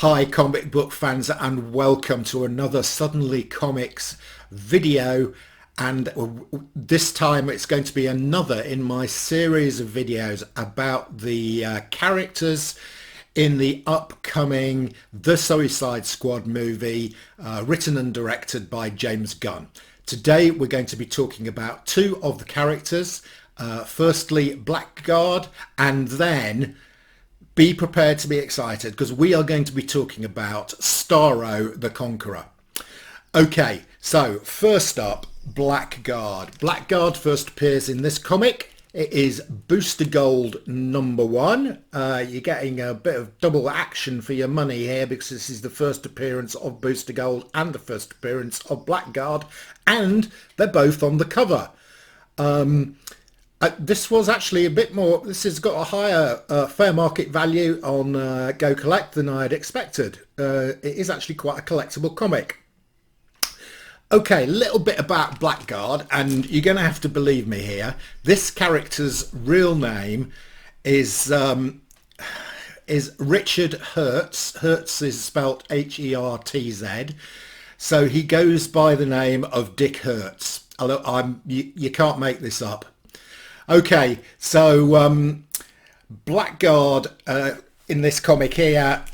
Hi comic book fans, and welcome to another Suddenly Comics video. And this time it's going to be another in my series of videos about the characters in the upcoming The Suicide Squad movie, written and directed by James Gunn. Today we're going to be talking about two of the characters. Firstly, Blackguard, and then be prepared to be excited because we are going to be talking about Starro the Conqueror. Okay, so first up, Blackguard. Blackguard first appears in this comic. It is Booster Gold #1. You're getting a bit of double action for your money here because this is the first appearance of Booster Gold and the first appearance of Blackguard, and they're both on the cover. This was actually a bit more, this has got a higher fair market value on Go Collect than I had expected. It is actually quite a collectible comic. Okay, a little bit about Blackguard, and you're going to have to believe me here. This character's real name is Richard Hertz. Hertz is spelt Hertz. So he goes by the name of Dick Hertz. You can't make this up. Okay, so Blackguard in this comic here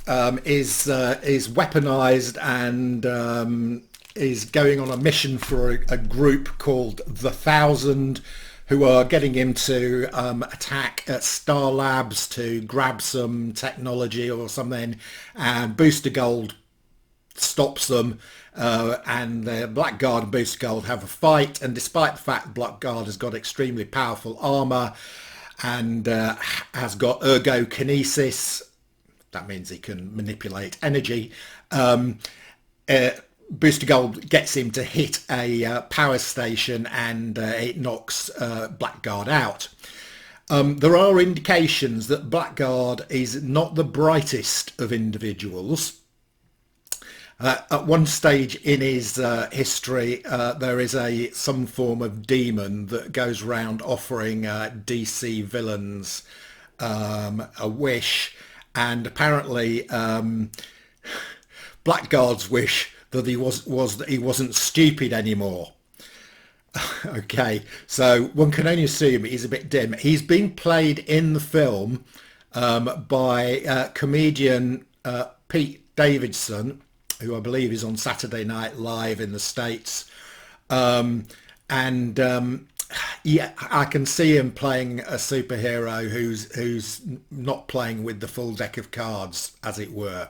is weaponized and is going on a mission for a group called the 1,000, who are getting him to attack at Star Labs to grab some technology or something, and Booster Gold stops them, and Blackguard and Booster Gold have a fight, and despite the fact Blackguard has got extremely powerful armor and has got ergokinesis, that means he can manipulate energy, Booster Gold gets him to hit a power station, and it knocks Blackguard out. There are indications that Blackguard is not the brightest of individuals. At one stage in his history, there is some form of demon that goes around offering DC villains a wish, and apparently Blackguard's wish that was that he wasn't stupid anymore. Okay, so one can only assume he's a bit dim. He's being played in the film by comedian Pete Davidson, who I believe is on Saturday Night Live in the States. Yeah, I can see him playing a superhero who's not playing with the full deck of cards, as it were.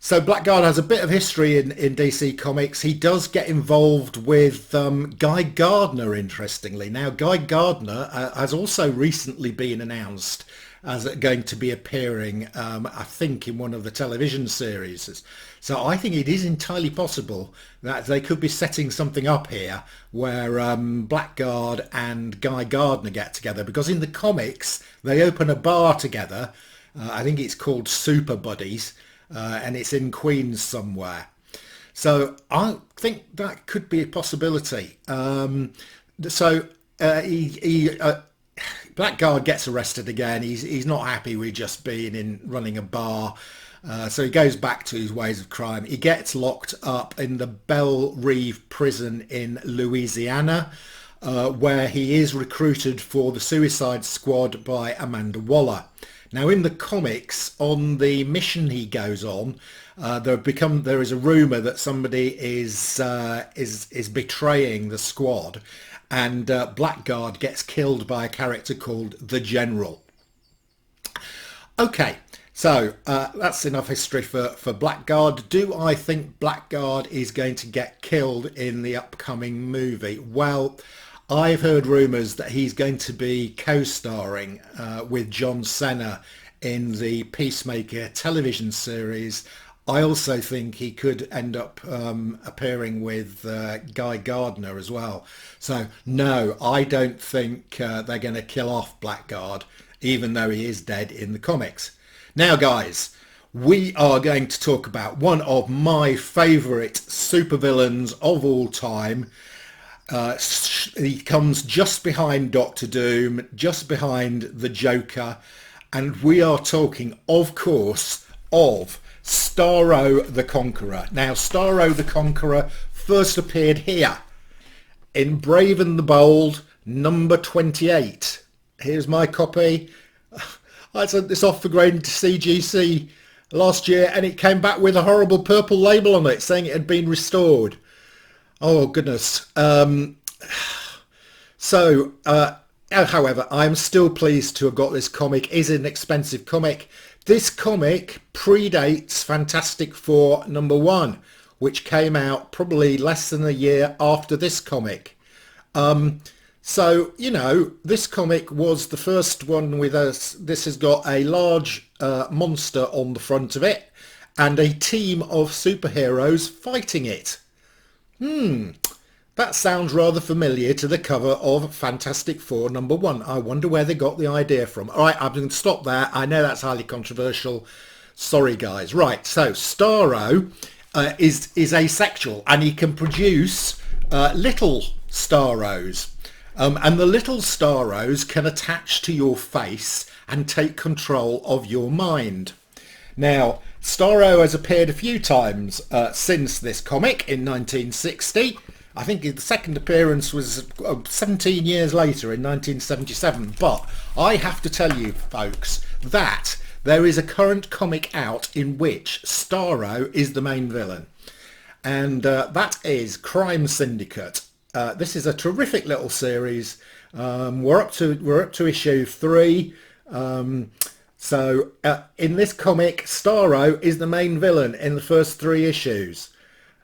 So Blackguard has a bit of history in DC Comics. He does get involved with Guy Gardner, interestingly. Now, Guy Gardner has also recently been announced as going to be appearing, I think, in one of the television series. So I think it is entirely possible that they could be setting something up here where Blackguard and Guy Gardner get together, because in the comics they open a bar together. I think it's called Super Buddies, and it's in Queens somewhere. So I think that could be a possibility. Blackguard gets arrested again. He's not happy with just being running a bar. So he goes back to his ways of crime. He gets locked up in the Belle Reve prison in Louisiana, where he is recruited for the Suicide Squad by Amanda Waller. Now, in the comics, on the mission he goes on, there is a rumor that somebody is betraying the squad, and Blackguard gets killed by a character called the General. Okay, so that's enough history for Blackguard. Do I think Blackguard is going to get killed in the upcoming movie? Well, I've heard rumours that he's going to be co-starring with John Cena in the Peacemaker television series. I also think he could end up appearing with Guy Gardner as well. So no, I don't think they're going to kill off Blackguard, even though he is dead in the comics. Now guys, we are going to talk about one of my favourite supervillains of all time. He comes just behind Doctor Doom, just behind the Joker, and we are talking, of course, of Starro the Conqueror. Now, Starro the Conqueror first appeared here in Brave and the Bold, number 28. Here's my copy. I sent this off for grading to CGC last year, and it came back with a horrible purple label on it saying it had been restored. Oh, goodness. However, I'm still pleased to have got this comic. It is an expensive comic. This comic predates Fantastic Four #1, which came out probably less than a year after this comic. So, you know, this comic was the first one with us. This has got a large monster on the front of it and a team of superheroes fighting it. That sounds rather familiar to the cover of Fantastic Four #1. I wonder where they got the idea from. All right, I'm going to stop there. I know that's highly controversial. Sorry, guys. Right, so Starro is asexual, and he can produce little Starros. And the little Starros can attach to your face and take control of your mind. Now, Starro has appeared a few times since this comic in 1960. I think the second appearance was 17 years later in 1977. But I have to tell you, folks, that there is a current comic out in which Starro is the main villain. And that is Crime Syndicate. This is a terrific little series. We're up to issue 3. So in this comic, Starro is the main villain in the first 3 issues.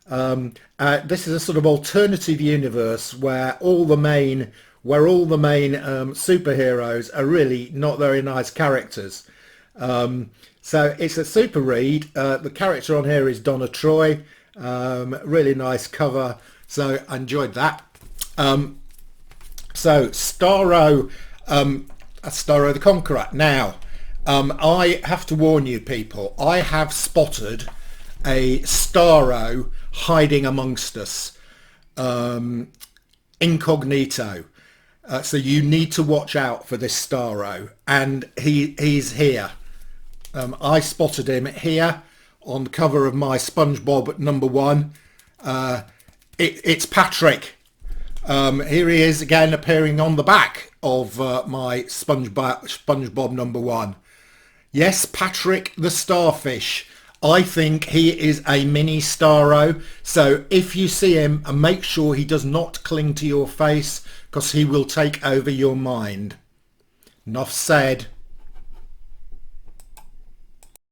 This is a sort of alternative universe where all the main superheroes are really not very nice characters. So it's a super read. The character on here is Donna Troy. Really nice cover. So I enjoyed that. So Starro the Conqueror. Now, I have to warn you people, I have spotted a Starro hiding amongst us, incognito. So you need to watch out for this Starro, and he's here. I spotted him here on the cover of my SpongeBob #1. It's Patrick. Here he is again, appearing on the back of my SpongeBob #1. Yes, Patrick the Starfish. I think he is a mini Starro. So if you see him, make sure he does not cling to your face, because he will take over your mind. Enough said.